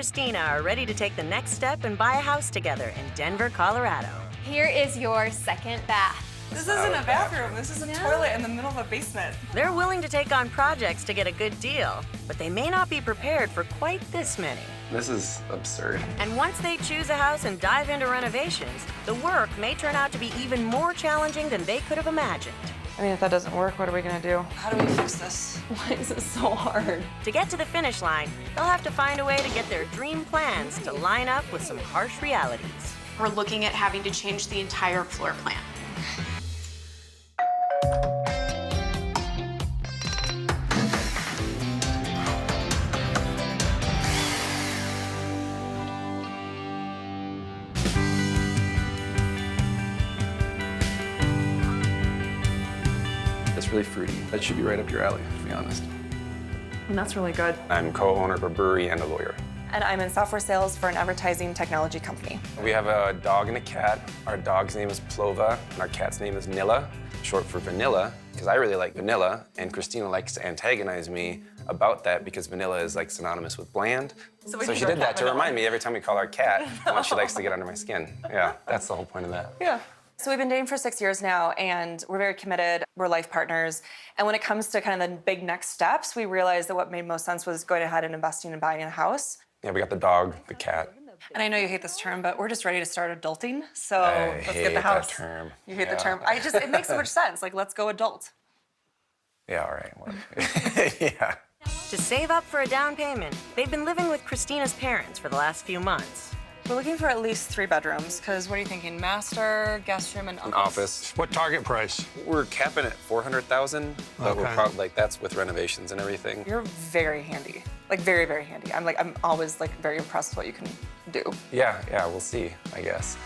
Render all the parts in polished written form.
Christina are ready to take the next step and buy a house together in Denver, Colorado. Here is your second bath. This isn't a bathroom. This is a toilet in the middle of a basement. They're willing to take on projects to get a good deal, but they may not be prepared for quite this many. This is absurd. And once they choose a house and dive into renovations, the work may turn out to be even more challenging than they could have imagined. I mean, if that doesn't work, what are we gonna do? How do we fix this? Why is it so hard? To get to the finish line, they'll have to find a way to get their dream plans to line up with some harsh realities. We're looking at having to change the entire floor plan. It's really fruity. That should be right up your alley, to be honest. And that's really good. I'm co-owner of a brewery and a lawyer. And I'm in software sales for an advertising technology company. We have a dog and a cat. Our dog's name is Plova, and our cat's name is Nilla, short for vanilla, because I really like vanilla, and Christina likes to antagonize me about that because vanilla is like synonymous with bland. So she did that to remind me every time we call our cat how much she likes to get under my skin. Yeah, that's the whole point of that. Yeah. So we've been dating for 6 years now, and we're very committed. We're life partners. And when it comes to kind of the big next steps, we realized that what made most sense was going ahead and investing and buying a house. Yeah, we got the dog, the cat. And I know you hate this term, but we're just ready to start adulting. So I let's get the house. That term. You hate the term. It makes so much sense. Like, let's go adult. Yeah, all right. Well, yeah. To save up for a down payment, they've been living with Christina's parents for the last few months. We're looking for at least 3 bedrooms, because what are you thinking? Master, guest room, and An office. What target price? We're capping at 400,000, but we're Okay. probably like that's with renovations and everything. You're very handy. Like, very, very handy. I'm always like very impressed with what you can do. Yeah, we'll see, I guess.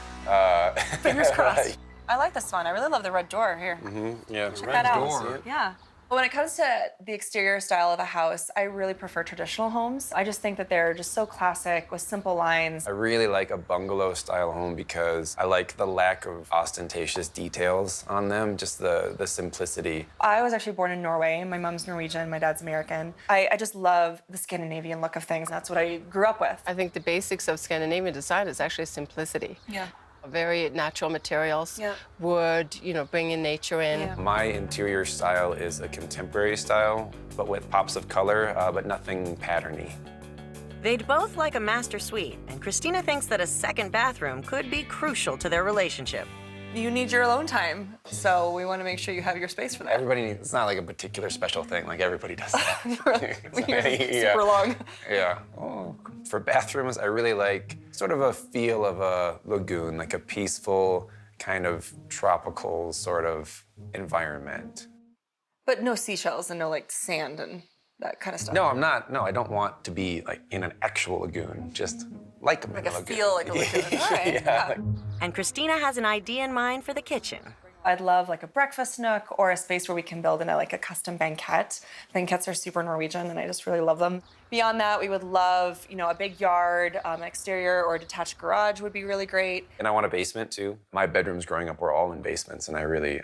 Fingers crossed. I like this one. I really love the red door here. Yeah. Check that out. door. Yeah. But when it comes to the exterior style of a house, I really prefer traditional homes. I just think that they're just so classic with simple lines. I really like a bungalow-style home because I like the lack of ostentatious details on them, just the simplicity. I was actually born in Norway. My mom's Norwegian, my dad's American. I just love the Scandinavian look of things. That's what I grew up with. I think the basics of Scandinavian design is actually simplicity. Yeah. Very natural materials, Yeah. wood, bringing nature in. Yeah. My interior style is a contemporary style, but with pops of color, but nothing patterny. They'd both like a master suite, and Christina thinks that a second bathroom could be crucial to their relationship. You need your alone time, so we want to make sure you have your space for that. Everybody needs, it's not like a particular special thing, like everybody does that. Super long. Yeah. Oh, for bathrooms, I really like sort of a feel of a lagoon, like a peaceful, kind of tropical sort of environment. But no seashells and no like sand and that kind of stuff. No, I'm not. No, I don't want to be like in an actual lagoon, just like a Like a lagoon. feel like a lagoon. All right. Yeah. And Christina has an idea in mind for the kitchen. I'd love like a breakfast nook or a space where we can build in a custom banquette. Banquettes are super Norwegian, and I just really love them. Beyond that, we would love, a big yard, an exterior or a detached garage would be really great. And I want a basement too. My bedrooms growing up were all in basements, and I really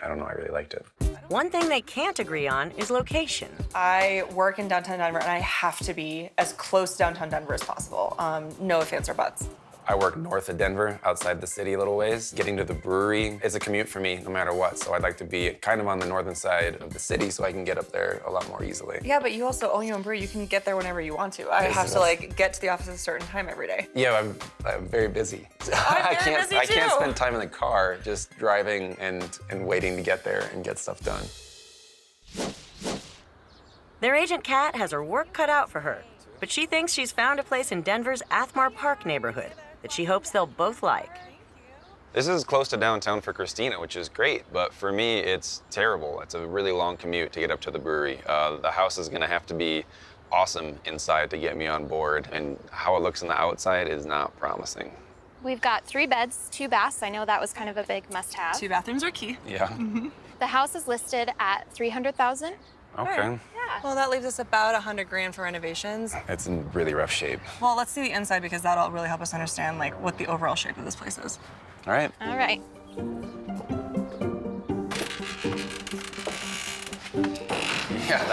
liked it. One thing they can't agree on is location. I work in downtown Denver, and I have to be as close to downtown Denver as possible. No ifs, ands, or buts. I work north of Denver, outside the city a little ways. Getting to the brewery is a commute for me no matter what, so I'd like to be kind of on the northern side of the city so I can get up there a lot more easily. Yeah, but you also own your own brewery. You can get there whenever you want to. I have to get to the office at a certain time every day. Yeah, I'm very busy. I'm very busy I can't too. spend time in the car just driving and waiting to get there and get stuff done. Their agent Kat has her work cut out for her, but she thinks she's found a place in Denver's Athmar Park neighborhood that she hopes they'll both like. This is close to downtown for Christina, which is great, but for me, it's terrible. It's a really long commute to get up to the brewery. The house is gonna have to be awesome inside to get me on board, and how it looks on the outside is not promising. We've got 3 beds, 2 baths. I know that was kind of a big must-have. 2 bathrooms are key. Yeah. The house is listed at $300,000. Okay. Yeah. Well, that leaves us about $100,000 for renovations. It's in really rough shape. Well, let's see the inside because that'll really help us understand what the overall shape of this place is. All right. All right. Yeah,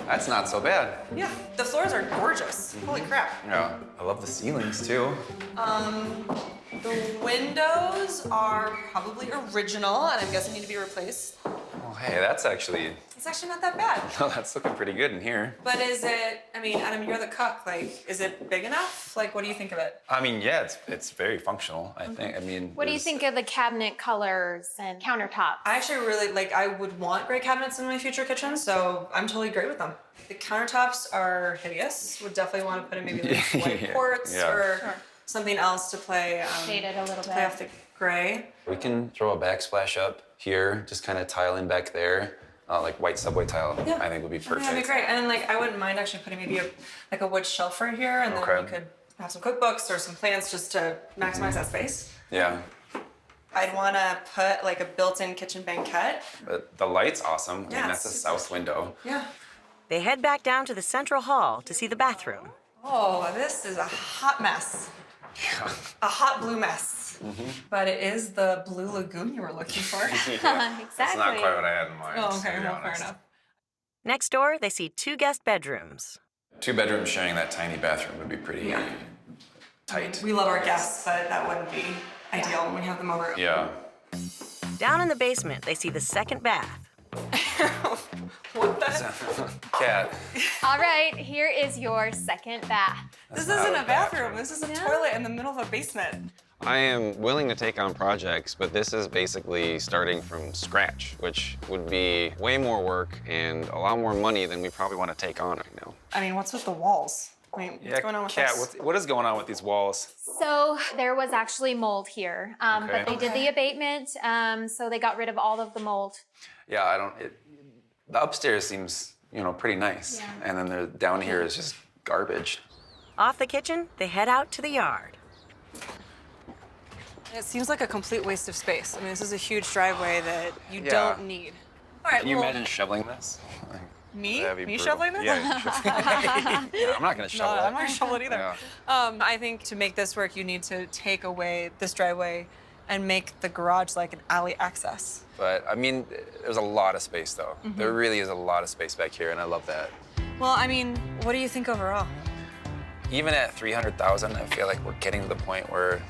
That's not so bad. Yeah, the floors are gorgeous. Holy crap. Yeah, I love the ceilings too. The windows are probably original, and I'm guessing need to be replaced. Oh, hey, that's actually, It's actually not that bad. no, that's looking pretty good in here. But is it, I mean, Adam, you're the cook. Like, is it big enough? Like, what do you think of it? I mean, yeah, it's very functional, I think. I mean, What do you think of the cabinet colors and countertops? I actually really, like, I would want gray cabinets in my future kitchen, so I'm totally great with them. The countertops are hideous. Would definitely want to put in maybe like white Yeah. quartz Yeah. or something else to play, Shade it a little play bit. off the gray. We can throw a backsplash up here, just kind of tile in back there. Like white subway tile, Yeah. I think would be I think perfect. that'd be great. And then, like, I wouldn't mind actually putting maybe a wood shelf right here, and then Okay. we could have some cookbooks or some plants just to maximize that space. Yeah, I'd want to put like a built-in kitchen banquette. but the light's awesome. I mean, Yeah, that's a it's south window. Yeah. They head back down to the central hall to see the bathroom. Oh, this is a hot mess. Yeah. A hot blue mess. But it is the blue lagoon you were looking for. Exactly. That's not quite what I had in mind. Oh, to okay, be well, fair honest. enough. Next door, they see 2 guest bedrooms. 2 bedrooms sharing that tiny bathroom would be pretty Yeah. tight. We love our guests, but that wouldn't be ideal when we have them over. Yeah. Down in the basement, they see the second bath. What the? Cat. All right, here is your second bath. This not isn't a a bathroom. This is a toilet in the middle of a basement. I am willing to take on projects, but this is basically starting from scratch, which would be way more work and a lot more money than we probably want to take on right now. I mean, what's with the walls? I mean, what's going on with Cat, this? what is going on with these walls? So there was actually mold here, Okay. but they did the abatement, so they got rid of all of the mold. Yeah, the upstairs seems, pretty nice. Yeah. And then the down here is just garbage. Off the kitchen, they head out to the yard. It seems like a complete waste of space. I mean, this is a huge driveway that you Yeah. don't need. All right, Can you well, imagine shoveling this? me? That'd be Me brutal. shoveling this? Yeah, yeah, I'm not gonna No, shovel it. I'm not shovel it either. Yeah. I think to make this work, you need to take away this driveway and make the garage like an alley access. But I mean, there's a lot of space though. Mm-hmm. There really is a lot of space back here, and I love that. Well, I mean, what do you think overall? Even at 300,000, I feel like we're getting to the point where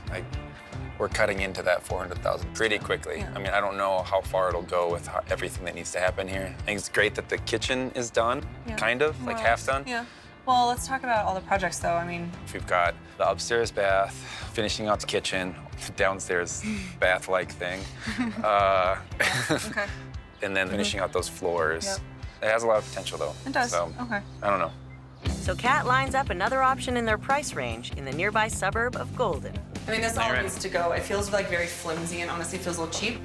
we're cutting into that 400,000 pretty quickly. Yeah. I mean, I don't know how far it'll go with everything that needs to happen here. I think it's great that the kitchen is done, Yeah. kind of, like Well, half done. Yeah. Well, let's talk about all the projects though. I mean, We've got the upstairs bath, finishing out the kitchen, the downstairs bath-like thing, okay. and then finishing out those floors. Yep. It has a lot of potential though. It does. So, Okay. I don't know. So Kat lines up another option in their price range in the nearby suburb of Golden. I mean, this all Right. needs to go. It feels like very flimsy and honestly feels a little cheap.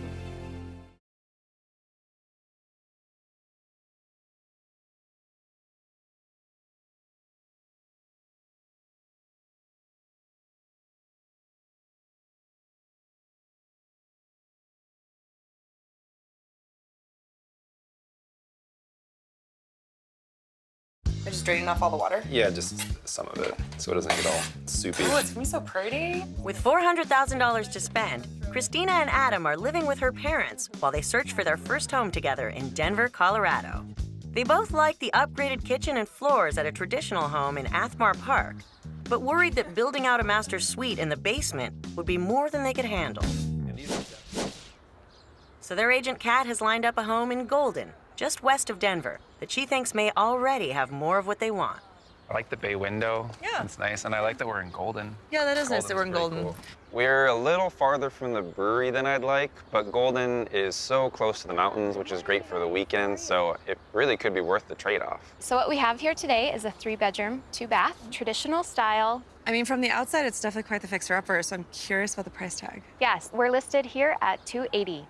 I just draining off all the water. Yeah, just some of it, so it doesn't get all soupy. Oh, it's gonna be so pretty. With $400,000 to spend, Christina and Adam are living with her parents while they search for their first home together in Denver, Colorado. They both like the upgraded kitchen and floors at a traditional home in Athmar Park, but worried that building out a master suite in the basement would be more than they could handle. So their agent Kat has lined up a home in Golden, just west of Denver, that she thinks may already have more of what they want. I like the bay window. Yeah. It's nice, and I like that we're in Golden. Yeah, that is nice that we're in Golden's Golden. pretty cool. We're a little farther from the brewery than I'd like, but Golden is so close to the mountains, which is great for the weekend, so it really could be worth the trade-off. So what we have here today is a 3-bedroom, 2-bath, traditional style. I mean, from the outside, it's definitely quite the fixer-upper, so I'm curious about the price tag. Yes, we're listed here at $280.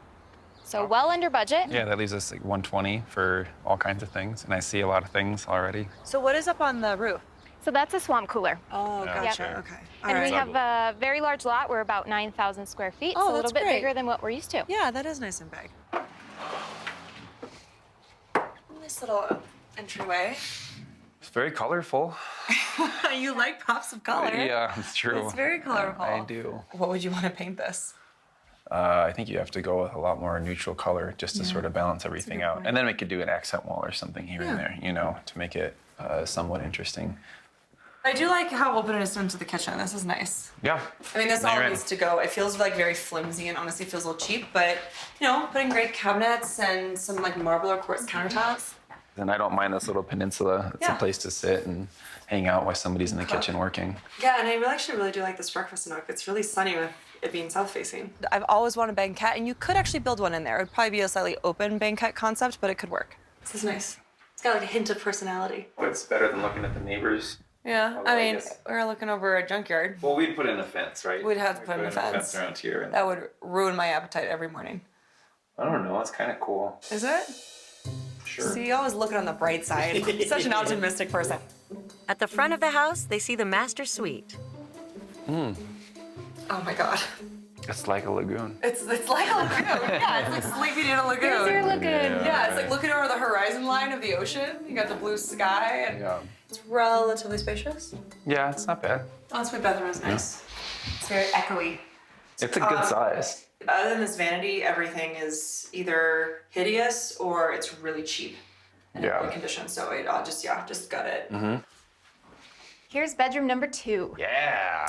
So well under budget. Yeah, that leaves us like 120 for all kinds of things, and I see a lot of things already. So what is up on the roof? So that's a swamp cooler. Oh, Yeah, gotcha. sure. Okay. All And right. we have a very large lot. We're about 9,000 square feet. Oh, so a that's little bit great. bigger than what we're used to. Yeah, that is nice and big. Nice little entryway. It's very colorful. You like pops of color. Yeah, it's true. It's very colorful. I do. What would you want to paint this? I think you have to go with a lot more neutral color just to sort of balance everything out. And then we could do an accent wall or something here and there, you know, to make it somewhat interesting. I do like how open it is into the kitchen. This is nice. Yeah. I mean, this No, all you're needs right. to go. It feels like very flimsy and honestly feels a little cheap, but you know, putting great cabinets and some like marble or quartz countertops. And I don't mind this little peninsula. It's Yeah. a place to sit and hang out while somebody's in the kitchen working. Yeah, and I actually really do like this breakfast nook. It's really sunny with it being south facing. I've always wanted a banquette, and you could actually build one in there. It would probably be a slightly open banquette concept, but it could work. This is nice. It's got like a hint of personality. It's better than looking at the neighbors. Yeah, Although I I mean, guess- we're looking over a junkyard. Well, we'd put in a fence, right? We'd have to put in a fence. around here. And That would ruin my appetite every morning. I don't know. It's kind of cool. Is it? Sure. See, you always looking on the bright side. Such an optimistic person. At the front of the house, they see the master suite. Oh my god. It's like a lagoon. It's like a lagoon. Yeah, it's like sleeping in a lagoon. There's your lagoon. Yeah, it's like looking over the horizon line of the ocean. You got the blue sky, and Yeah. it's relatively spacious. Yeah, it's not bad. Oh, that's my bedroom is nice. It's very echoey. It's a good size. Other than this vanity, everything is either hideous or it's really cheap and in Yeah. poor condition. So it just got it. Here's bedroom number 2. Yeah.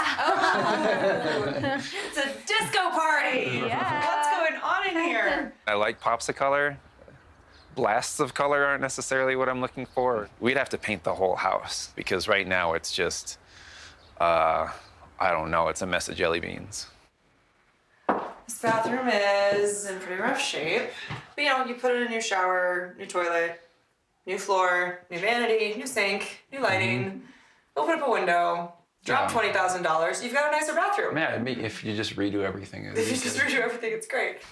It's a disco party. Yeah. What's going on in here? I like pops of color. Blasts of color aren't necessarily what I'm looking for. We'd have to paint the whole house because right now it's just, I don't know, it's a mess of jelly beans. This bathroom is in pretty rough shape. But you know, you put in a new shower, new toilet, new floor, new vanity, new sink, new lighting, open up a window, drop Yeah. $20,000, you've got a nicer bathroom. Yeah, if you just redo everything. it'd If be you just good. redo everything, it's great.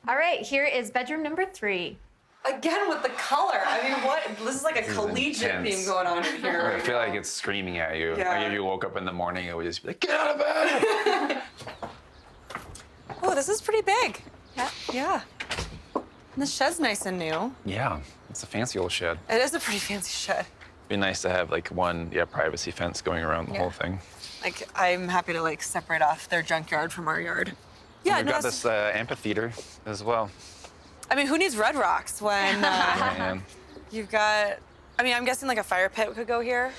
All right, here is bedroom number 3. Again with the color. I mean, what? This is like a collegiate intense. theme going on in here. I right feel now. like it's screaming at you. Yeah. Like if you woke up in the morning, it would just be like, get out of bed! Oh, this is pretty big. Yeah. Yeah. And the shed's nice and new. Yeah, it's a fancy old shed. It is a pretty fancy shed. Be nice to have like one privacy fence going around the Yeah. whole thing. Like, I'm happy to like separate off their junkyard from our yard. Yeah, We've no, got it's- this amphitheater as well. I mean, who needs red rocks when Man. you've got, I mean, I'm guessing like a fire pit could go here.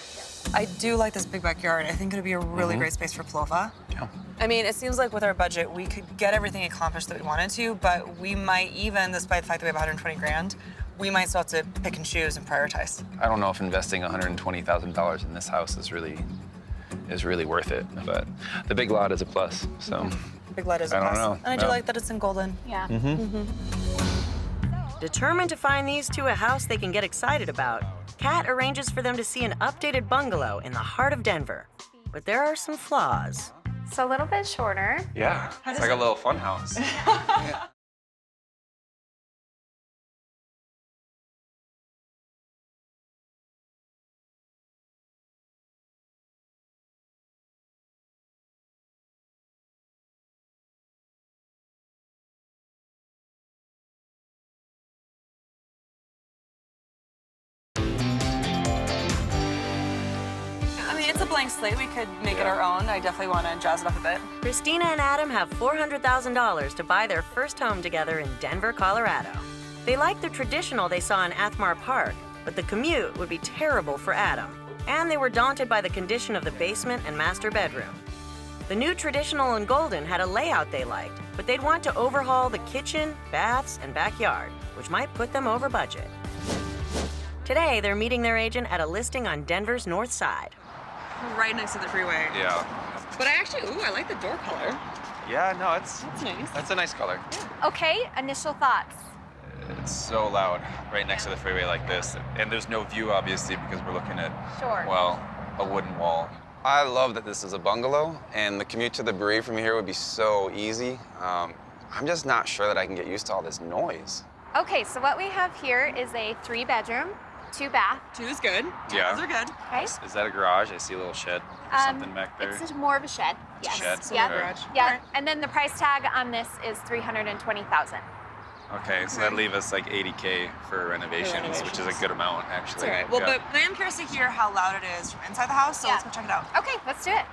I do like this big backyard. I think it'd be a really great space for Plova. Yeah. I mean, it seems like with our budget, we could get everything accomplished that we wanted to, but we might even, despite the fact that we have 120 grand, we might still have to pick and choose and prioritize. I don't know if investing $120,000 in this house is really worth it, but the big lot is a plus. So Big Light is a I don't plus. know. And I do No. like that it's in golden. Yeah. Determined to find these two a house they can get excited about, Kat arranges for them to see an updated bungalow in the heart of Denver. But there are some flaws. So a little bit shorter. yeah, it's like a little fun house. I mean, it's a blank slate. We could make it our own. I definitely want to jazz it up a bit. Christina and Adam have $400,000 to buy their first home together in Denver, Colorado. They like the traditional they saw in Athmar Park, but the commute would be terrible for Adam. And they were daunted by the condition of the basement and master bedroom. The new traditional in Golden had a layout they liked, but they'd want to overhaul the kitchen, baths, and backyard, which might put them over budget. Today, they're meeting their agent at a listing on Denver's north side. Right next to the freeway. Yeah. But I like the door color. Yeah, no, it's nice. that's a nice color. Okay, initial thoughts. It's so loud right next to the freeway like this. And there's no view, obviously, because we're looking at, Sure. well, a wooden wall. I love that this is a bungalow, and the commute to the brewery from here would be so easy. I'm just not sure that I can get used to all this noise. Okay, so what we have here is a 3-bedroom, 2-bath. Two is good. Yeah. Those are good. Okay. Is that a garage? I see a little shed or something back there. It's more of a shed. Yes. shed, Yeah. okay. Garage. Yeah. Alright. And then the price tag on this is $320,000. Okay, so that leaves us like $80K for renovations, which is a good amount, actually. It's all right. Well, Yeah. but I am curious to hear how loud it is from inside the house, so Yeah. let's go check it out. Okay, let's do it.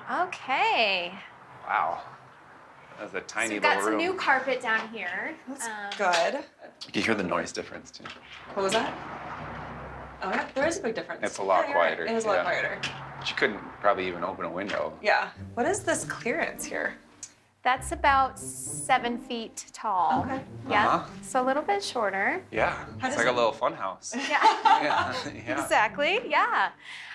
Okay. Wow. That's a So tiny we've little got some room. new carpet down here. Good. You can hear the noise difference too. What was that? Oh yeah, there is a big difference. It's a lot Yeah, you're right. quieter, It is a lot yeah. quieter. But you couldn't probably even open a window. Yeah. What is this clearance here? That's about 7 feet tall. Okay. Yeah. Uh-huh. So a little bit shorter. Yeah, it's does like a it- little fun house. Yeah. Yeah, yeah. Exactly. Yeah.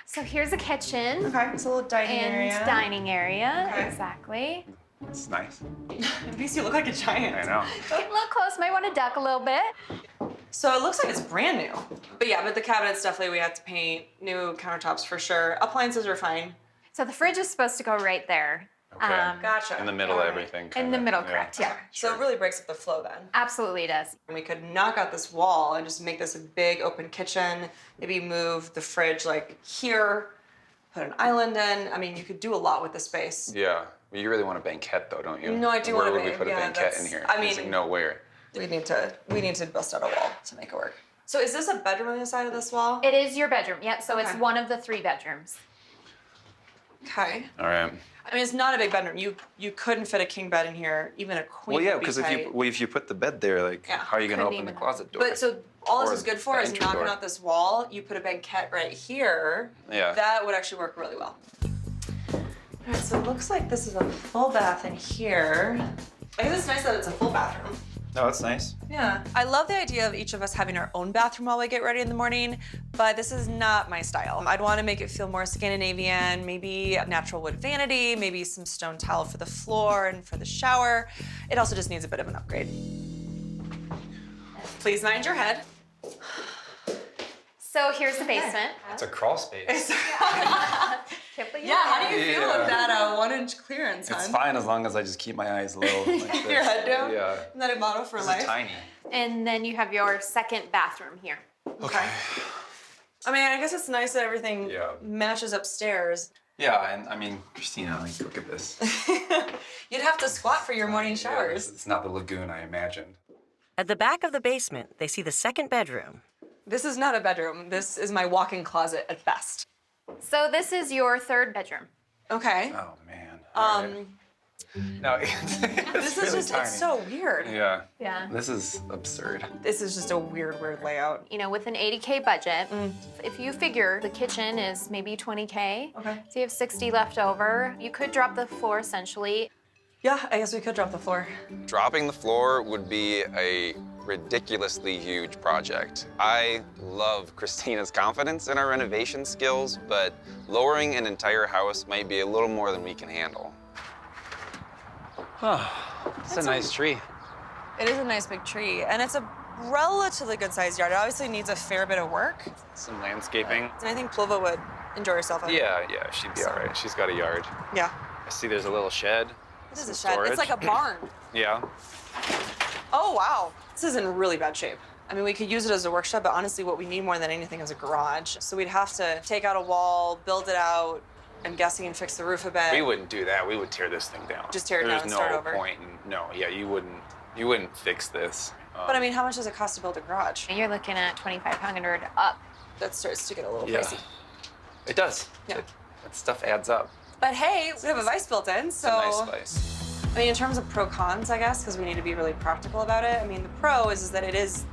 So here's a kitchen. Okay, it's a little dining And area. dining area. Okay. Exactly. It's nice. It makes you look like a giant. I know. Get a little close. Might want to duck a little bit. So it looks like it's brand new. But yeah, but the cabinets definitely we had to paint. New countertops for sure. Appliances are fine. So the fridge is supposed to go right there. Okay. Gotcha. In the middle of Alright. everything. In kinda, the middle, yeah. correct? Yeah. So it really breaks up the flow then. Absolutely it does. And we could knock out this wall and just make this a big open kitchen. Maybe move the fridge like here, put an island in. I mean, you could do a lot with the space. Yeah. Well, you really want a banquette though, don't you? No, I do Where want a would we ban- put a yeah, banquette in that's- here? I There's mean- like nowhere. We need to bust out a wall to make it work. So is this a bedroom on the side of this wall? It is your bedroom. Yep. So it's Okay. one of the 3 bedrooms. Okay. All right. I mean, it's not a big bedroom. You couldn't fit a king bed in here. Even a queen. Well, yeah, would be because tight. if you put the bed there, like, Yeah. how are you gonna Couldn't open the even- closet door? But so all Or this is good for the is entry knocking door. out this wall. You put a banquette right here. Yeah. That would actually work really well. All right, so it looks like this is a full bath in here. I guess it's nice that it's a full bathroom. No, it's nice. Yeah. I love the idea of each of us having our own bathroom while we get ready in the morning, but this is not my style. I'd want to make it feel more Scandinavian, maybe natural wood vanity, maybe some stone tile for the floor and for the shower. It also just needs a bit of an upgrade. Please mind your head. So here's the basement. It's a crawl space. Can't believe Yeah, how do you feel Yeah. with that 1-inch clearance, It's hon? fine as long as I just keep my eyes low. Like Keep this. your head down? Yeah. Isn't that a motto for This life? is tiny. And then you have your second bathroom here. Okay. I mean, I guess it's nice that everything Yeah. matches upstairs. Yeah, and I mean, Christina, like, look at this. You'd have to squat for your morning Yeah, showers. it's not the lagoon I imagined. At the back of the basement, they see the second bedroom. This is not a bedroom. This is my walk-in closet at best. So this is your third bedroom. Okay. Oh man. All right. No, it's This is really just, tiny. it's so weird. Yeah. Yeah. This is absurd. This is just a weird layout. You know, with an 80K budget, if you figure the kitchen is maybe 20K, Okay. so you have 60 left over, you could drop the floor essentially. Yeah, I guess we could drop the floor. Dropping the floor would be a ridiculously huge project. I love Christina's confidence in our renovation skills, but lowering an entire house might be a little more than we can handle. Oh, it's a nice tree. It is a nice big tree, and it's a relatively good-sized yard. It obviously needs a fair bit of work, Some landscaping. and I think Plova would enjoy herself in it. Yeah, she'd be all right. She's got a yard. Yeah. I see there's a little shed. This is a Some shed. It's storage. like a barn. Yeah. Oh, wow. This is in really bad shape. I mean, we could use it as a workshop, but honestly, what we need more than anything is a garage. So we'd have to take out a wall, build it out, I'm guessing, and fix the roof a bit. We wouldn't do that. We would tear this thing down. Just tear it There's down and start no over. point in, no, yeah, you wouldn't fix this. But I mean, how much does it cost to build a garage? You're looking at 2,500 up. That starts to get a little Yeah. pricey. It does. Yeah. That stuff adds up. But hey, we have a vice built in, so. It's a nice place. I mean, in terms of pro cons, I guess, because we need to be really practical about it. I mean, the pro is that it is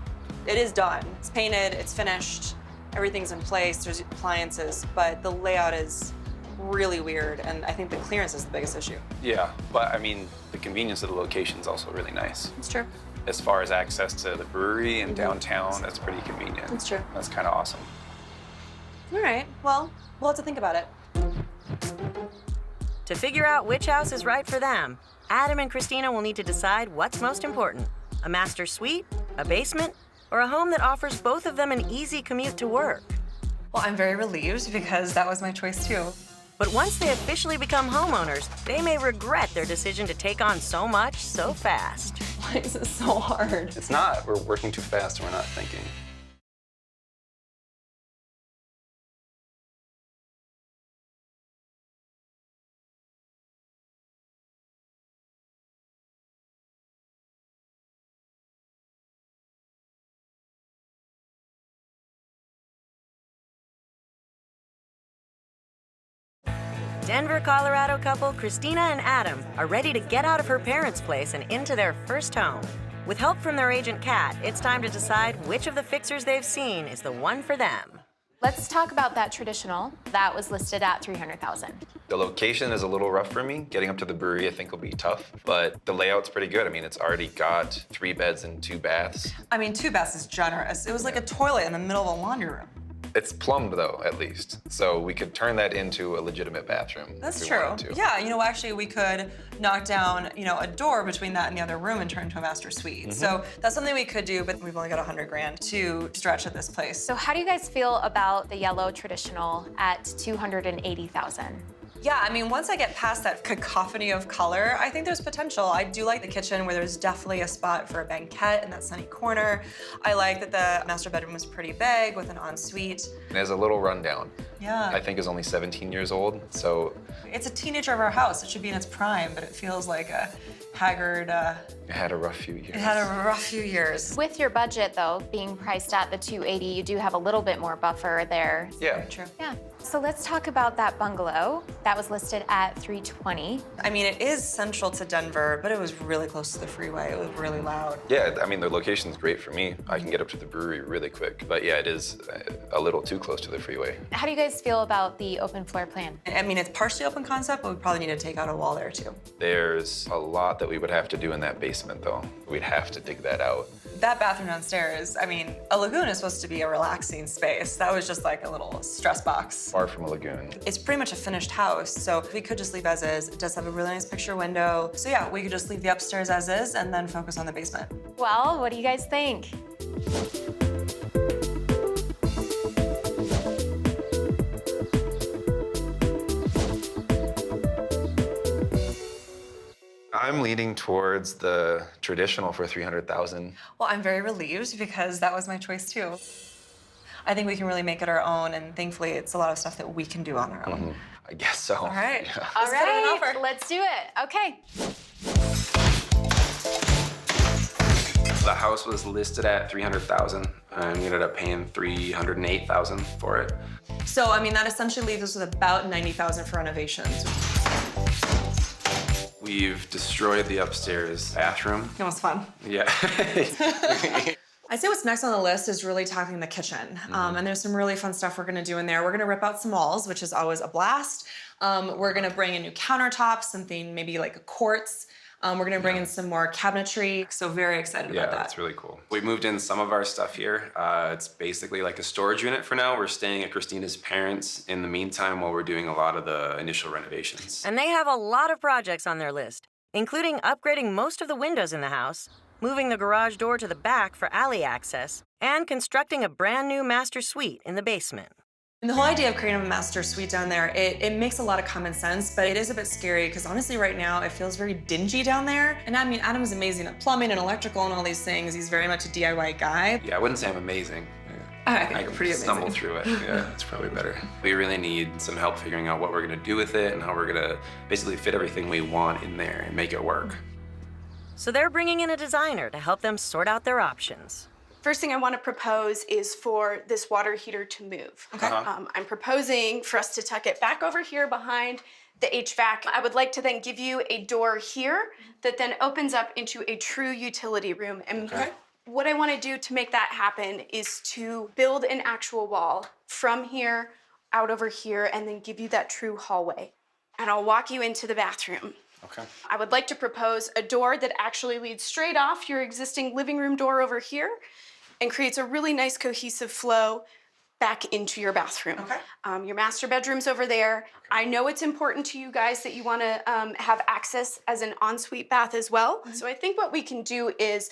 done. It's painted, it's finished, everything's in place, there's appliances, but the layout is really weird, and I think the clearance is the biggest issue. Yeah, but I mean, the convenience of the location is also really nice. It's true. As far as access to the brewery and downtown, that's pretty convenient. It's true. That's kind of awesome. All right, well, we'll have to think about it. To figure out which house is right for them, Adam and Christina will need to decide what's most important: a master suite, a basement, or a home that offers both of them an easy commute to work. Well, I'm very relieved because that was my choice too. But once they officially become homeowners, they may regret their decision to take on so much so fast. Why is this so hard? It's not. We're working too fast and we're not thinking. Denver, Colorado couple Christina and Adam are ready to get out of her parents' place and into their first home. With help from their agent Kat, it's time to decide which of the fixers they've seen is the one for them. Let's talk about that traditional. That was listed at $300,000. The location is a little rough for me. Getting up to the brewery, I think, will be tough. But the layout's pretty good. I mean, it's already got 3 beds and 2 baths. I mean, 2 baths is generous. It was like a toilet in the middle of a laundry room. It's plumbed, though, at least. So we could turn that into a legitimate bathroom. That's if we true. wanted to. Yeah, actually we could knock down, a door between that and the other room and turn it into a master suite. So that's something we could do, but we've only got $100,000 to stretch at this place. So how do you guys feel about the yellow traditional at $280,000? Yeah, I mean, once I get past that cacophony of color, I think there's potential. I do like the kitchen where there's definitely a spot for a banquette in that sunny corner. I like that the master bedroom was pretty big with an ensuite. It has a little rundown. Yeah. I think is only 17 years old, so. It's a teenager of our house. It should be in its prime, but it feels like a haggard, It had a rough few years. it had a rough few years. With your budget, though, being priced at the $280, you do have a little bit more buffer there. Yeah. True. Yeah. So let's talk about that bungalow. That was listed at $320,000. I mean, it is central to Denver, but it was really close to the freeway. It was really loud. Yeah, I mean, the location's great for me. I can get up to the brewery really quick. But yeah, it is a little too close to the freeway. How do you guys feel about the open floor plan? I mean, it's partially open concept, but we probably need to take out a wall there too. There's a lot that we would have to do in that basement, though. We'd have to dig that out. That bathroom downstairs, I mean, a lagoon is supposed to be a relaxing space. That was just like a little stress box. Far from a lagoon. It's pretty much a finished house, so we could just leave as is. It does have a really nice picture window. So yeah, we could just leave the upstairs as is and then focus on the basement. Well, what do you guys think? I'm leaning towards the traditional for $300,000. Well, I'm very relieved because that was my choice too. I think we can really make it our own, and thankfully it's a lot of stuff that we can do on our own. I guess so. All right. Yeah. All Let's put in an right, offer. let's do it. Okay. The house was listed at $300,000, and we ended up paying $308,000 for it. So, I mean, that essentially leaves us with about $90,000 for renovations. We've destroyed the upstairs bathroom. It was fun. Yeah. I'd say what's next on the list is really tackling the kitchen. And there's some really fun stuff we're gonna do in there. We're gonna rip out some walls, which is always a blast. We're gonna bring in new countertops, something maybe like a quartz. We're gonna bring in some more cabinetry. So very excited Yeah, about that. that's really cool. We moved in some of our stuff here. It's basically like a storage unit for now. We're staying at Christina's parents' in the meantime while we're doing a lot of the initial renovations. And they have a lot of projects on their list, including upgrading most of the windows in the house, moving the garage door to the back for alley access, and constructing a brand new master suite in the basement. And the whole idea of creating a master suite down there, it makes a lot of common sense, but it is a bit scary because honestly right now it feels very dingy down there. And I mean, Adam's amazing at plumbing and electrical and all these things. He's very much a DIY guy. Yeah, I wouldn't say I'm amazing. I think you're pretty stumble amazing. through it. Yeah, that's probably better. We really need some help figuring out what we're gonna do with it and how we're gonna basically fit everything we want in there and make it work. So they're bringing in a designer to help them sort out their options. First thing I want to propose is for this water heater to move. Okay. I'm proposing for us to tuck it back over here behind the HVAC. I would like to then give you a door here that then opens up into a true utility room. And what I want to do to make that happen is to build an actual wall from here out over here and then give you that true hallway. And I'll walk you into the bathroom. Okay. I would like to propose a door that actually leads straight off your existing living room door over here and creates a really nice cohesive flow back into your bathroom. Okay. Your master bedroom's over there. I know it's important to you guys that you want to have access as an ensuite bath as well. So I think what we can do is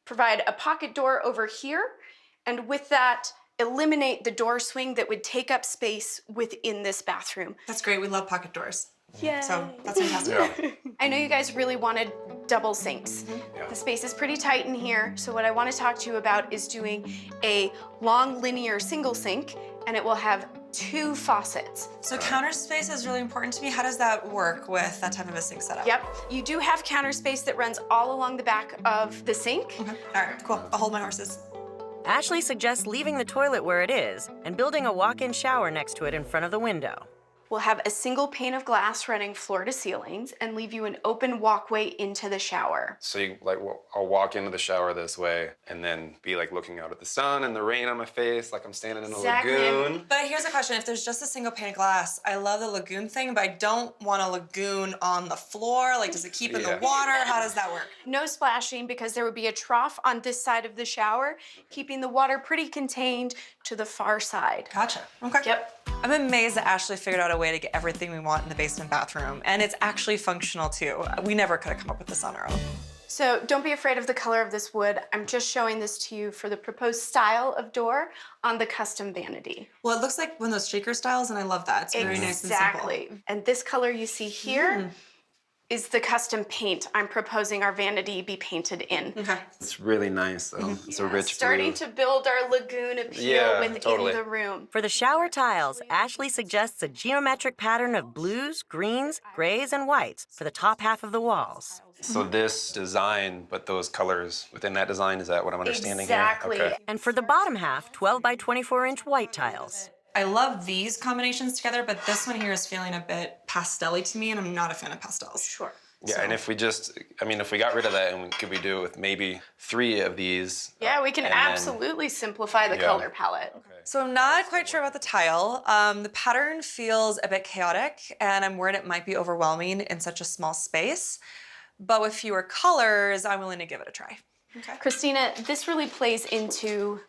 provide a pocket door over here, and with that, eliminate the door swing that would take up space within this bathroom. That's great. We love pocket doors. Yay. So that's fantastic. I know you guys really wanted double sinks. Yeah. The space is pretty tight in here, so what I want to talk to you about is doing a long linear single sink, and it will have 2 faucets. So counter space is really important to me. How does that work with that type of a sink setup? Yep, you do have counter space that runs all along the back of the sink. Okay. All right, cool. I'll hold my horses. Ashley suggests leaving the toilet where it is and building a walk-in shower next to it in front of the window. We'll have a single pane of glass running floor to ceilings and leave you an open walkway into the shower. So you, like, I'll walk into the shower this way and then be like looking out at the sun and the rain on my face, like I'm standing in a lagoon. But here's a question. If there's just a single pane of glass, I love the lagoon thing, but I don't want a lagoon on the floor. Like, does it keep in the water? How does that work? No splashing because there would be a trough on this side of the shower, keeping the water pretty contained to the far side. Gotcha. Okay. Yep. I'm amazed that Ashley figured out a way to get everything we want in the basement bathroom, and it's actually functional too. We never could have come up with this on our own. So don't be afraid of the color of this wood. I'm just showing this to you for the proposed style of door on the custom vanity. Well, it looks like one of those shaker styles, and I love that. It's very nice and simple. Exactly. And this color you see here is the custom paint I'm proposing our vanity be painted in. Okay. It's really nice though. It's a rich Starting blue. to build our lagoon appeal within the room. For the shower tiles, Ashley suggests a geometric pattern of blues, greens, grays, and whites for the top half of the walls. So this design, but those colors within that design, is that what I'm understanding Exactly. here? Okay. And for the bottom half, 12 by 24-inch white tiles. I love these combinations together, but this one here is feeling a bit pastel-y to me, and I'm not a fan of pastels. Sure. Yeah, and if we just, I mean, if we got rid of that, and could we do it with maybe 3 of these? Yeah, we can and then- absolutely simplify the color palette. So I'm not quite sure about the tile. The pattern feels a bit chaotic, and I'm worried it might be overwhelming in such a small space. But with fewer colors, I'm willing to give it a try. Okay. Christina, this really plays into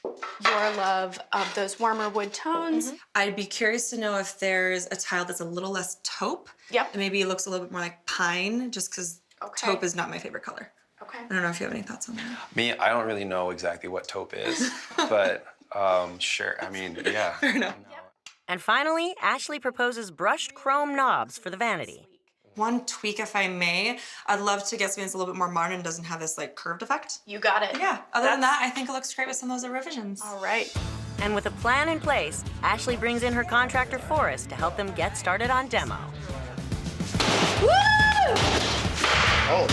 your love of those warmer wood tones. I'd be curious to know if there's a tile that's a little less taupe. Yep. And maybe it looks a little bit more like pine, just because taupe is not my favorite color. Okay. I don't know if you have any thoughts on that. Me, I don't really know exactly what taupe is, but sure. I mean, yeah. Fair enough. And finally, Ashley proposes brushed chrome knobs for the vanity. One tweak, if I may, I'd love to get something that's a little bit more modern and doesn't have this like curved effect. You got it. Yeah, other than that, I think it looks great with some of those revisions. All right. And with a plan in place, Ashley brings in her contractor Forrest to help them get started on demo. Woo! Oh,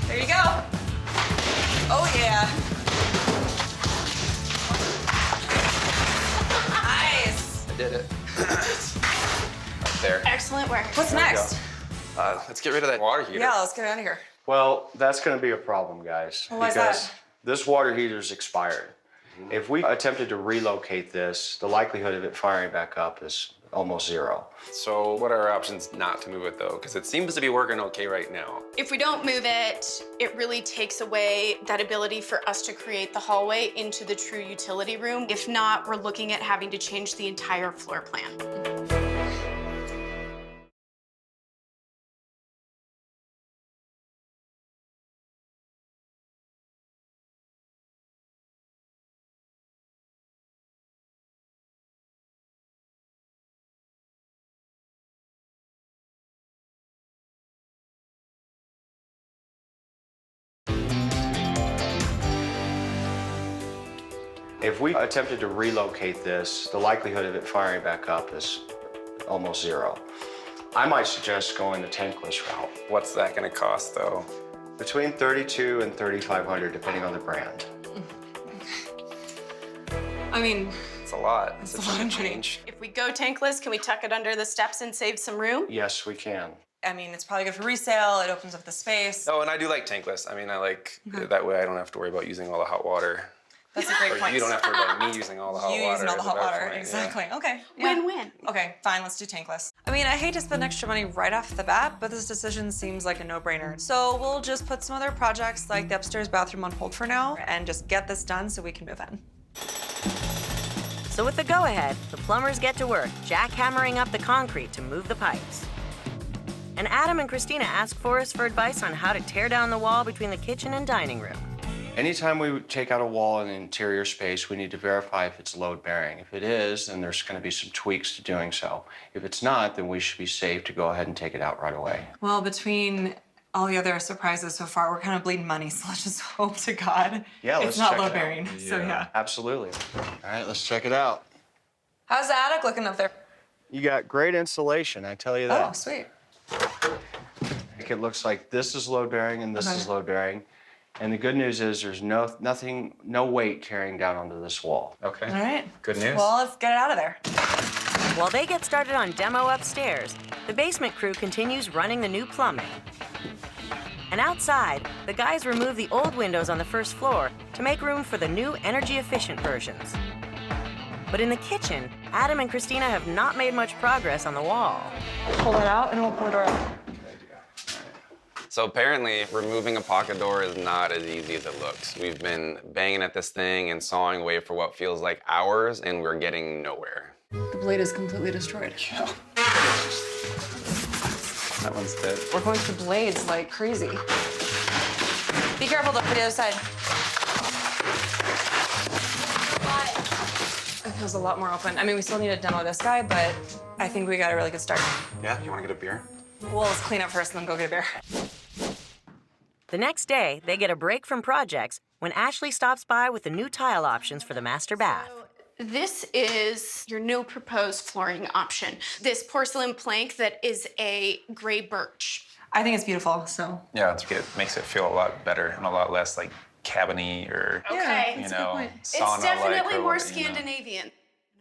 There you go. Oh yeah. Nice. I did it. Right there. Excellent work. What's next? Let's get rid of that water heater. Yeah, let's get out of here. well, that's going to be a problem, guys. Why is because that? this water heater's expired. If we attempted to relocate this, the likelihood of it firing back up is almost 0. So what are our options not to move it though? Because it seems to be working okay right now. If we don't move it, it really takes away that ability for us to create the hallway into the true utility room. If not, we're looking at having to change the entire floor plan. If we attempted to relocate this, the likelihood of it firing back up is almost 0. I might suggest going the tankless route. What's that gonna cost though? Between $3,200 and $3,500, depending on the brand. I mean, It's a lot. It's a lot of money. change. If we go tankless, can we tuck it under the steps and save some room? Yes, we can. I mean, it's probably good for resale. It opens up the space. Oh, and I do like tankless. I mean, I like that way I don't have to worry about using all the hot water. That's a great Or point. you don't have to worry about me using all the hot You water. using all the is a hot better water, point, yeah. exactly. Okay. yeah. Win-win. Okay, fine, let's do tankless. I mean, I hate to spend extra money right off the bat, but this decision seems like a no-brainer. So we'll just put some other projects like the upstairs bathroom on hold for now and just get this done so we can move in. So with the go-ahead, the plumbers get to work, jackhammering up the concrete to move the pipes. And Adam and Christina ask Forrest for advice on how to tear down the wall between the kitchen and dining room. Anytime we take out a wall in an interior space, we need to verify if it's load-bearing. If it is, then there's going to be some tweaks to doing so. If it's not, then we should be safe to go ahead and take it out right away. Well, between all the other surprises so far, we're kind of bleeding money, so let's just hope to God Yeah, it's let's not check it out. load-bearing. So yeah. Absolutely. All right, let's check it out. How's the attic looking up there? You got great insulation, I tell you that. Oh, sweet. It looks like this is load-bearing and this is load-bearing. And the good news is there's no weight carrying down onto this wall. Okay. All right. Good news. Well, let's get it out of there. While they get started on demo upstairs, the basement crew continues running the new plumbing. And outside, the guys remove the old windows on the first floor to make room for the new energy-efficient versions. But in the kitchen, Adam and Christina have not made much progress on the wall. Pull it out and we'll pull the door up. So apparently, removing a pocket door is not as easy as it looks. We've been banging at this thing and sawing away for what feels like hours, and we're getting nowhere. The blade is completely destroyed. That one's dead. We're going through blades like crazy. Be careful though, for the other side. It feels a lot more open. I mean, we still need to demo this guy, but I think we got a really good start. Yeah, you want to get a beer? Well, let's clean up first and then go get a beer. The next day, they get a break from projects when Ashley stops by with the new tile options for the master bath. This is your new proposed flooring option. This porcelain plank that is a gray birch. I think it's beautiful, so. Yeah, it makes it feel a lot better and a lot less like cabiny or, Okay. you that's a good know, point. It's sauna-like definitely or more what, you know. Scandinavian.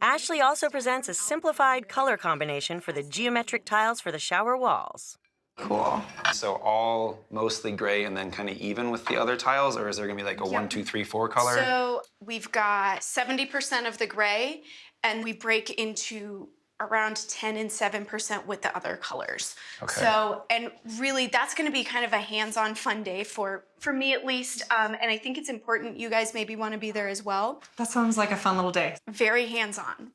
Ashley also presents a simplified color combination for the geometric tiles for the shower walls. Cool. So all mostly gray and then kind of even with the other tiles, or is there gonna be like a 1, 2, 3, 4 color? So we've got 70% of the gray, and we break into around 10 and 7% with the other colors. Okay. So, and really that's gonna be kind of a hands-on fun day for me at least. And I think it's important you guys maybe wanna be there as well. That sounds like a fun little day. Very hands-on.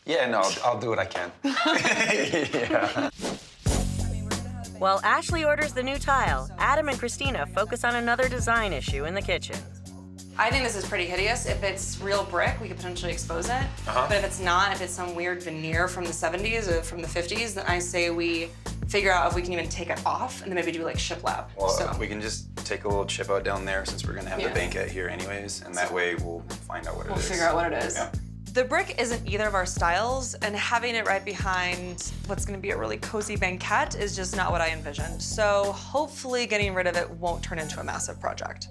Yeah, no, I'll do what I can. Yeah. While Ashley orders the new tile, Adam and Christina focus on another design issue in the kitchen. I think this is pretty hideous. If it's real brick, we could potentially expose it. But if it's not, if it's some weird veneer from the 70s or from the 50s, then I say we figure out if we can even take it off and then maybe do like shiplap. Well, So we can just take a little chip out down there since we're gonna have Yeah. the banquette here anyways, and that way we'll find out what it we'll is. figure out what it is. Yeah. The brick isn't either of our styles, and having it right behind what's gonna be a really cozy banquette is just not what I envisioned. So hopefully getting rid of it won't turn into a massive project.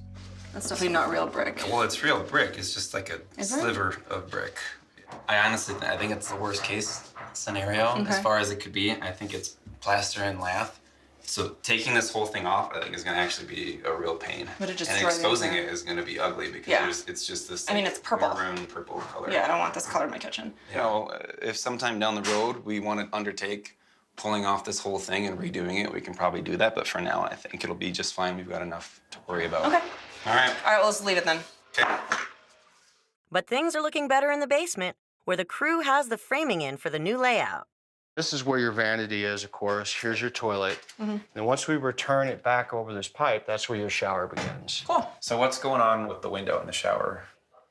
That's definitely not real brick. Well, it's real brick. It's just like a Is it? sliver of brick. I honestly, I think it's the worst case scenario as Okay. far as it could be. I think it's plaster and lath. So taking this whole thing off, I think is gonna actually be a real pain. Would it just and throw the exposing entire- it is gonna be ugly because Yeah. it's just this. I mean, like, it's purple. maroon purple color. Yeah, I don't want this color in my kitchen. You know, if sometime down the road we want to undertake pulling off this whole thing and redoing it, we can probably do that. But for now, I think it'll be just fine. We've got enough to worry about. Okay. All right. All right, well, let's leave it then. Okay. But things are looking better in the basement, where the crew has the framing in for the new layout. This is where your vanity is, of course. Here's your toilet. And once we return it back over this pipe, that's where your shower begins. Cool. So what's going on with the window in the shower?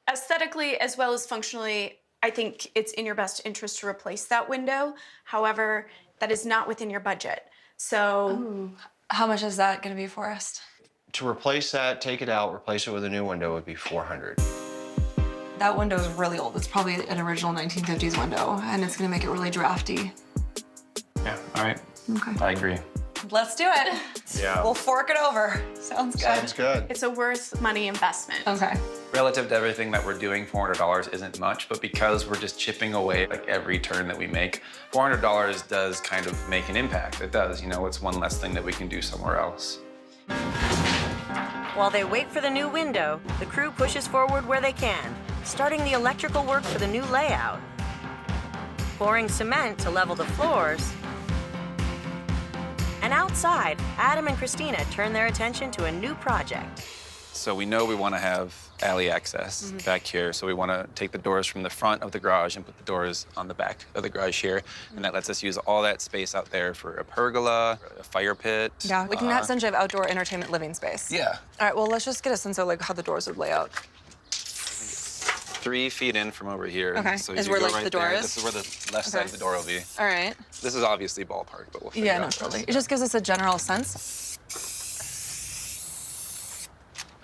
Aesthetically as well as functionally, I think it's in your best interest to replace that window. However, that is not within your budget. So How much is that gonna be for us? To replace that, take it out, replace it with a new window would be $400. That window is really old. It's probably an original 1950s window, and it's gonna make it really drafty. Yeah, all right. Okay. I agree. Let's do it. Yeah. We'll fork it over. Sounds good. Sounds good. it's a worth money investment. Okay. Relative to everything that we're doing, $400 isn't much, but because we're just chipping away like every turn that we make, $400 does kind of make an impact. It does, you know, it's one less thing that we can do somewhere else. While they wait for the new window, the crew pushes forward where they can, starting the electrical work for the new layout, pouring cement to level the floors, and outside, Adam and Christina turn their attention to a new project. So we know we want to have alley access back here. So we want to take the doors from the front of the garage and put the doors on the back of the garage here. And that lets us use all that space out there for a pergola, a fire pit. Yeah, we can essentially have outdoor entertainment living space. Yeah. All right, well, let's just get a sense of like how the doors would lay out. 3 feet in from over here. Okay. So Is you where, go like, right the door there. is? This is where the left side of the door will be. All right. This is obviously ballpark, but we'll figure Yeah, it no, out. totally. It just gives us a general sense.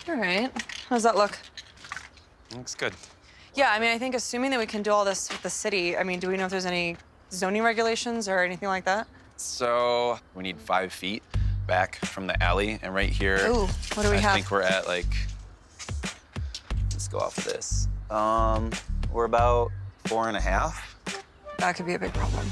All right. How does that look? Looks good. Yeah, I mean, I think assuming that we can do all this with the city, I mean, do we know if there's any zoning regulations or anything like that? So we need 5 feet back from the alley, and right here. Ooh, what do we have? I think we're at like. Let's go off of this. We're about 4.5 That could be a big problem.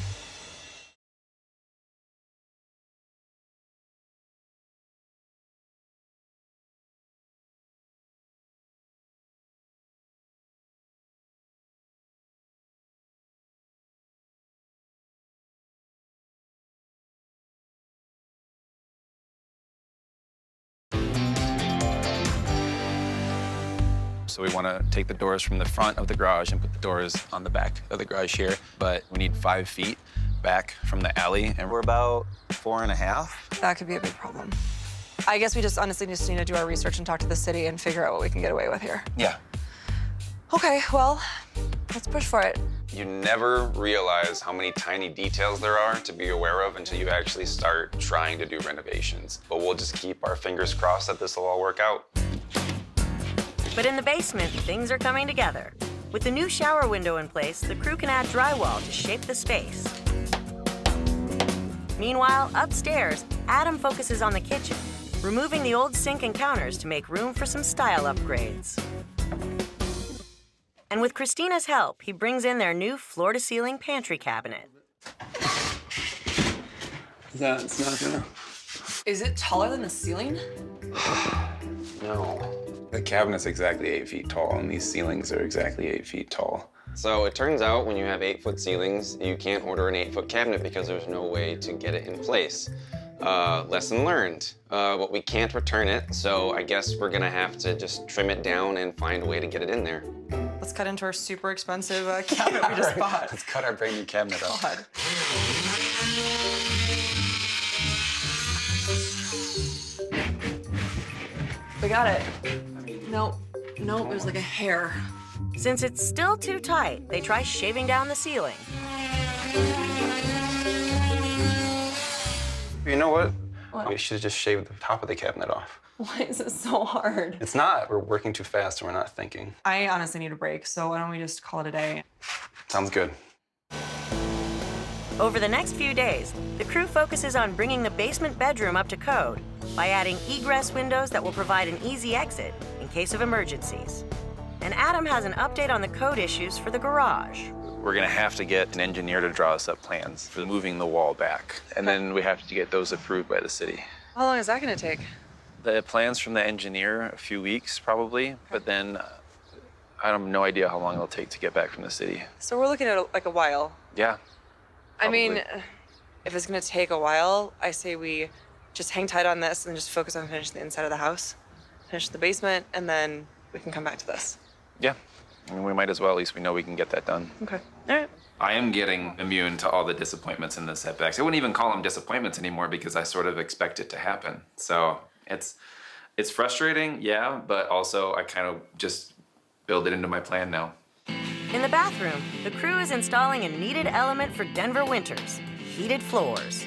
So we want to take the doors from the front of the garage and put the doors on the back of the garage here, but we need 5 feet back from the alley, and we're about 4.5. That could be a big problem. I guess we just honestly just need to do our research and talk to the city and figure out what we can get away with here. Yeah. Okay, well, let's push for it. You never realize how many tiny details there are to be aware of until you actually start trying to do renovations. But we'll just keep our fingers crossed that this will all work out. But in the basement, things are coming together. With the new shower window in place, the crew can add drywall to shape the space. Meanwhile, upstairs, Adam focuses on the kitchen, removing the old sink and counters to make room for some style upgrades. And with Christina's help, he brings in their new floor-to-ceiling pantry cabinet. That's not gonna... Is it taller than the ceiling? No. The cabinet's exactly 8 feet tall, and these ceilings are exactly 8 feet tall. So it turns out when you have 8-foot ceilings, you can't order an 8-foot cabinet because there's no way to get it in place. Lesson learned. But we can't return it, so I guess we're gonna have to just trim it down and find a way to get it in there. Let's cut into our super expensive cabinet we just bought. Let's cut our brand new cabinet off. God. We got it. Nope, there's like a hair. Since it's still too tight, they try shaving down the ceiling. You know what? What? We should have just shaved the top of the cabinet off. Why is it so hard? It's not. We're working too fast and we're not thinking. I honestly need a break, so why don't we just call it a day? Sounds good. Over the next few days, the crew focuses on bringing the basement bedroom up to code by adding egress windows that will provide an easy exit in case of emergencies. And Adam has an update on the code issues for the garage. We're gonna have to get an engineer to draw us up plans for moving the wall back. And then we have to get those approved by the city. How long is that gonna take? The plans from the engineer, a few weeks probably, but then I have no idea how long it'll take to get back from the city. So we're looking at like a while. Yeah. I mean, probably. if it's gonna take a while, I say we just hang tight on this and just focus on finishing the inside of the house, finish the basement, and then we can come back to this. Yeah. I mean, we might as well, at least we know we can get that done. Okay, all right. I am getting immune to all the disappointments and the setbacks. I wouldn't even call them disappointments anymore because I sort of expect it to happen. So it's frustrating, yeah, but also I kind of just build it into my plan now. In the bathroom, the crew is installing a needed element for Denver winters, heated floors.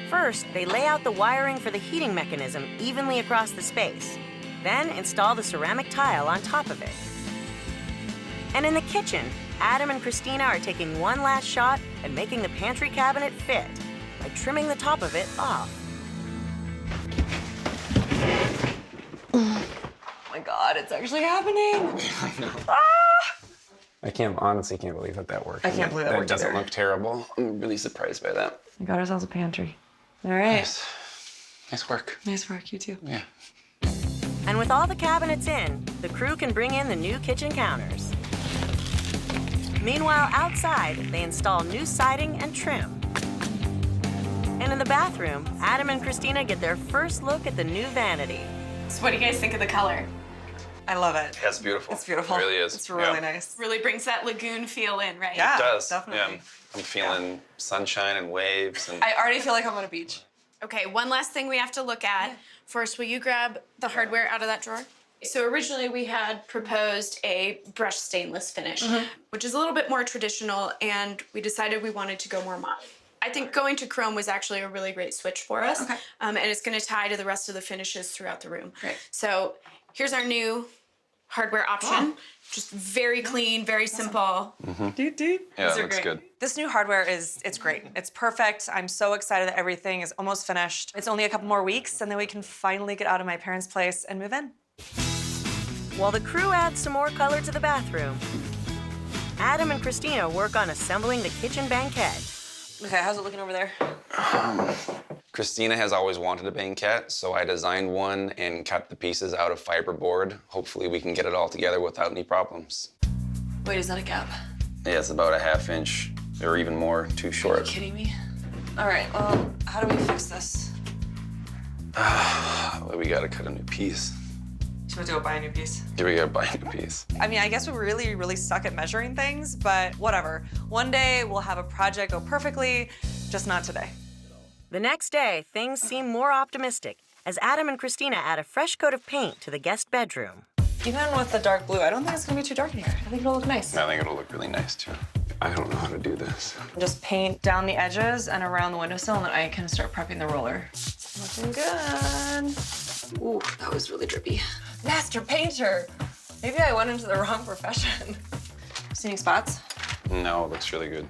First, they lay out the wiring for the heating mechanism evenly across the space, then install the ceramic tile on top of it. And in the kitchen, Adam and Christina are taking one last shot at making the pantry cabinet fit by trimming the top of it off. Oh my God, it's actually happening. I know. I honestly can't believe that worked. I can't believe that worked doesn't either. look terrible. I'm really surprised by that. We got ourselves a pantry. All right. Nice work. Nice work, you too. Yeah. And with all the cabinets in, the crew can bring in the new kitchen counters. Meanwhile, outside, they install new siding and trim. And in the bathroom, Adam and Christina get their first look at the new vanity. So what do you guys think of the color? I love it. That's beautiful. It's beautiful. It really is. It's really nice. Really brings that lagoon feel in, right? Yeah, It does. definitely. Yeah. I'm feeling sunshine and waves. And I already feel like I'm on a beach. Okay, one last thing we have to look at. First, will you grab the hardware out of that drawer? So originally we had proposed a brushed stainless finish, which is a little bit more traditional, and we decided we wanted to go more modern. I think going to chrome was actually a really great switch for us, and it's going to tie to the rest of the finishes throughout the room. Great. So here's our new hardware option. Just very clean, very simple. Yeah, that looks good. This new hardware it's great. It's perfect. I'm so excited that everything is almost finished. It's only a couple more weeks, and then we can finally get out of my parents' place and move in. While the crew adds some more color to the bathroom, Adam and Christina work on assembling the kitchen banquette. Okay, how's it looking over there? Christina has always wanted a banquette, so I designed one and cut the pieces out of fiberboard. Hopefully we can get it all together without any problems. Wait, is that a gap? Yeah, it's about a half inch or even more too short. Are you kidding me? All right, well, how do we fix this? Well, we gotta cut a new piece. Should we go buy a new piece? Here we gotta buy a new piece. I mean, I guess we're really, really stuck at measuring things, but whatever. One day we'll have a project go perfectly, just not today. The next day, things seem more optimistic as Adam and Christina add a fresh coat of paint to the guest bedroom. Even with the dark blue, I don't think it's gonna be too dark in here. I think it'll look nice. I think it'll look really nice too. I don't know how to do this. Just paint down the edges and around the windowsill, and then I can start prepping the roller. Looking good. Ooh, that was really drippy. Master painter. Maybe I went into the wrong profession. See any spots? No, it looks really good.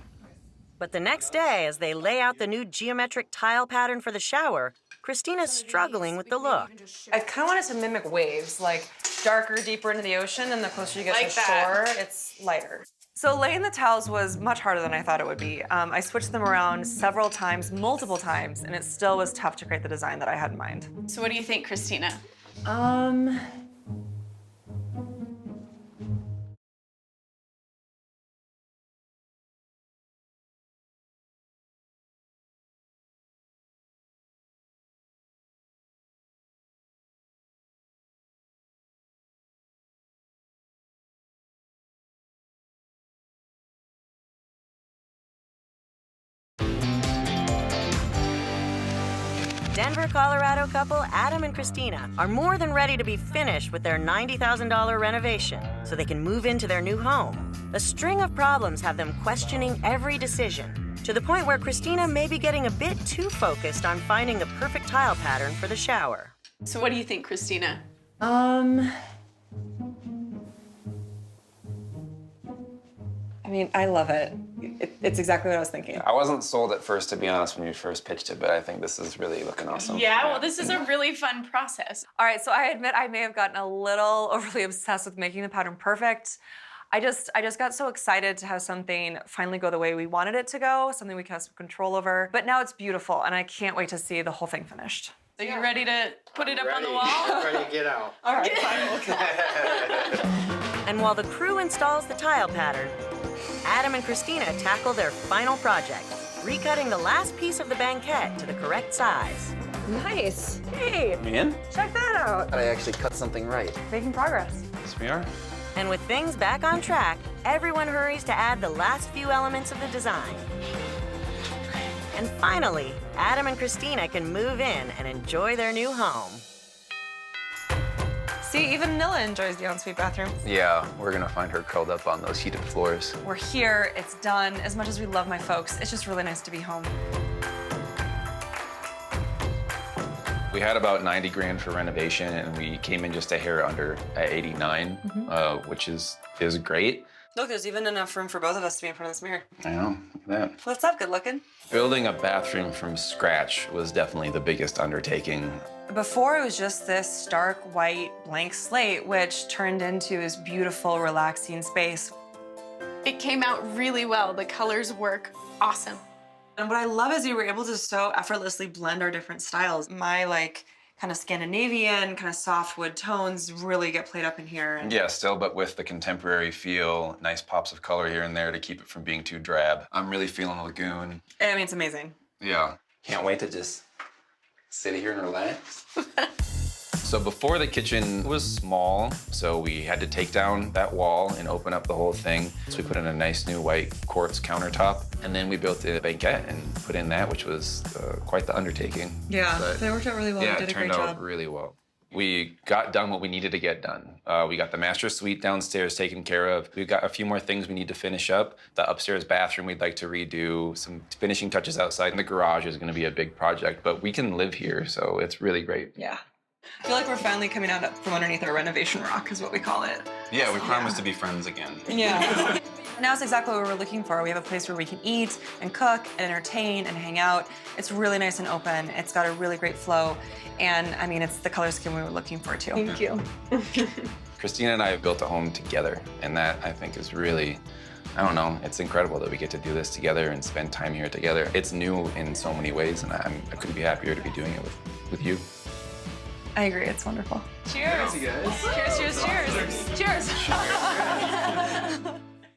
But the next day, as they lay out the new geometric tile pattern for the shower, Christina's struggling with the look. I kind of wanted to mimic waves, like darker, deeper into the ocean, and the closer you get to the shore, it's lighter. So laying the towels was much harder than I thought it would be. I switched them around several times, multiple times, and it still was tough to create the design that I had in mind. So what do you think, Christina? Denver, Colorado couple Adam and Christina are more than ready to be finished with their $90,000 renovation so they can move into their new home. A string of problems have them questioning every decision, to the point where Christina may be getting a bit too focused on finding the perfect tile pattern for the shower. So what do you think, Christina? I mean, I love it. It's exactly what I was thinking. I wasn't sold at first, to be honest, when you first pitched it, but I think this is really looking awesome. Yeah, well, this is a really fun process. All right, so I admit I may have gotten a little overly obsessed with making the pattern perfect. I just got so excited to have something finally go the way we wanted it to go, something we can have some control over. But now it's beautiful, and I can't wait to see the whole thing finished. Are you ready to put it up on the wall? I'm ready to get out. All right, fine. And while the crew installs the tile pattern, Adam and Christina tackle their final project, recutting the last piece of the banquette to the correct size. Nice. Hey, Man? check that out. I actually cut something right. Making progress. Yes, we are. And with things back on track, everyone hurries to add the last few elements of the design. And finally, Adam and Christina can move in and enjoy their new home. See, even Nilla enjoys the ensuite bathroom. Yeah, we're gonna find her curled up on those heated floors. We're here, it's done. As much as we love my folks, it's just really nice to be home. We had about 90 grand for renovation, and we came in just a hair under at 89, which is great. Look, there's even enough room for both of us to be in front of this mirror. I know, look at that. What's up, good looking? Building a bathroom from scratch was definitely the biggest undertaking. Before, it was just this stark white blank slate, which turned into this beautiful, relaxing space. It came out really well. The colors work awesome. And what I love is we were able to so effortlessly blend our different styles. My kind of Scandinavian, kind of soft wood tones really get played up in here. Yeah, still, but with the contemporary feel, nice pops of color here and there to keep it from being too drab. I'm really feeling the lagoon. I mean, it's amazing. Yeah. Can't wait to just sit here and relax. So before, the kitchen was small, so we had to take down that wall and open up the whole thing. So we put in a nice new white quartz countertop, and then we built the banquette and put in that, which was quite the undertaking. Yeah, But they worked out really well. yeah, You it did a great turned out job. really well. We got done what we needed to get done. We got the master suite downstairs taken care of. We've got a few more things we need to finish up. The upstairs bathroom we'd like to redo. Some finishing touches outside. And the garage is gonna be a big project, but we can live here, so it's really great. Yeah. I feel like we're finally coming out from underneath our renovation rock, is what we call it. Yeah, we promised to be friends again. Yeah. Now it's exactly what we're looking for. We have a place where we can eat and cook and entertain and hang out. It's really nice and open. It's got a really great flow. And I mean, it's the color scheme we were looking for too. Thank you. Christina and I have built a home together, and that, I think, is really I don't know, it's incredible that we get to do this together and spend time here together. It's new in so many ways, and I couldn't be happier to be doing it with you. I agree, it's wonderful. Cheers. You guys. Cheers, cheers, cheers. Cheers.